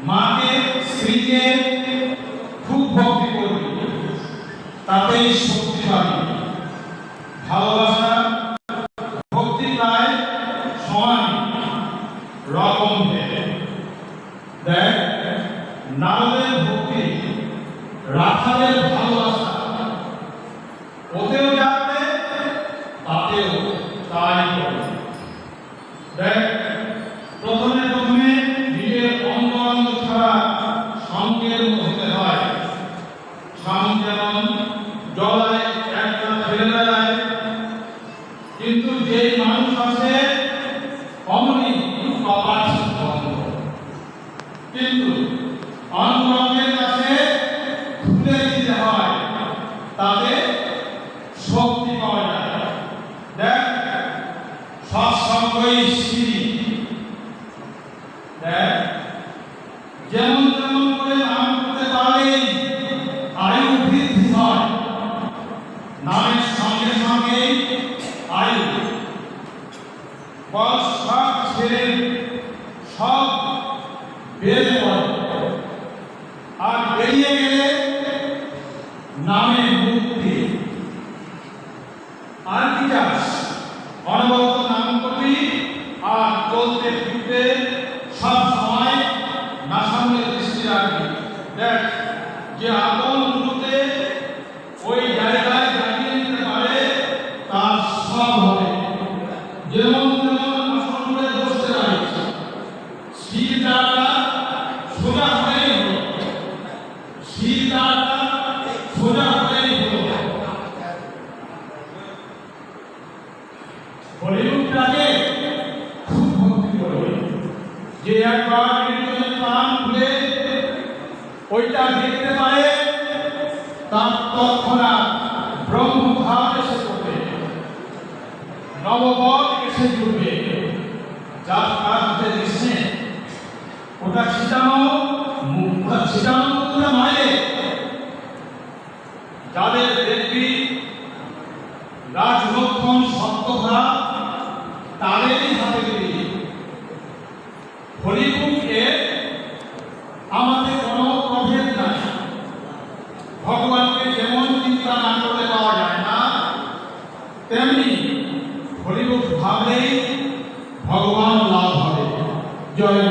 মাকে স্ত্রীকে খুব ভক্তি করবি, তাতেই শক্তি পাবি। ভালোবাসা ভক্তি প্রায় সমান রকম ভেবে। দেখ, নারদের ভক্তি, রাখালের ভালোবাসা, ওতেও যাবে তাতেও তাই করে। দেখ, প্রথমে নিজের অঙ্গ ছাড়া সঙ্গের হতে হয়। স্বামী যেমন জলায় একটা ফেলে দেয়, কিন্তু যে মানুষ আছে অমনি কপাট বন্ধ। কিন্তু অঙ্গের কাছে খুলে দিতে হয়, তাতে শক্তি পাওয়া যায়। দেখ, সৎসঙ্গই সিঁড়ি। দেখ, যেমন তেমন করে নাম করতে পারলেই আয়ু বৃদ্ধি হয়, নামের সঙ্গে সঙ্গে আয়ু। বয়স সব ছেড়ে সব বেড়ে পড়ে, আর বেরিয়ে গেলে নামে মুক্তি। আর কি চাস? অনবরত নাম করবি আর চলতে ফিরতে সব সময় নাসামের দৃষ্টি রাখবি। দেখ, যে আপন গুরুতে ওই জায়গায় দাঁড়িয়ে নিতে পারে তার সব হবে। যেমন তেমন আসন করে বসতে পারে, শিরদাঁড়টা সোজা হলেই হলো, শিরদাঁড়টা সোজা হলেই হলো। হলিউডটাকে খুব ভক্তি করবে, যে একবার নির্জনের প্রাণ খুলে ওইটা দেখতে পারে, তার তৎক্ষণাৎ ব্রহ্মভাব এসে পড়বে, নববধ এসে জুড়বে। যার কাজ হতে দিচ্ছে ওটা ছিটানো মায়ে। যাদের দেখবি রাজলক্ষণ সত্যভাব, তাদেরই হাতে দিবি। হরিমুখে আমাদের কোনো প্রভেদ নাই। ভগবানকে যেমন চিন্তা না করলে পাওয়া যায় না, তেমনি হরিমুখ ভাবলেই ভগবান লাভ হবে। জয়।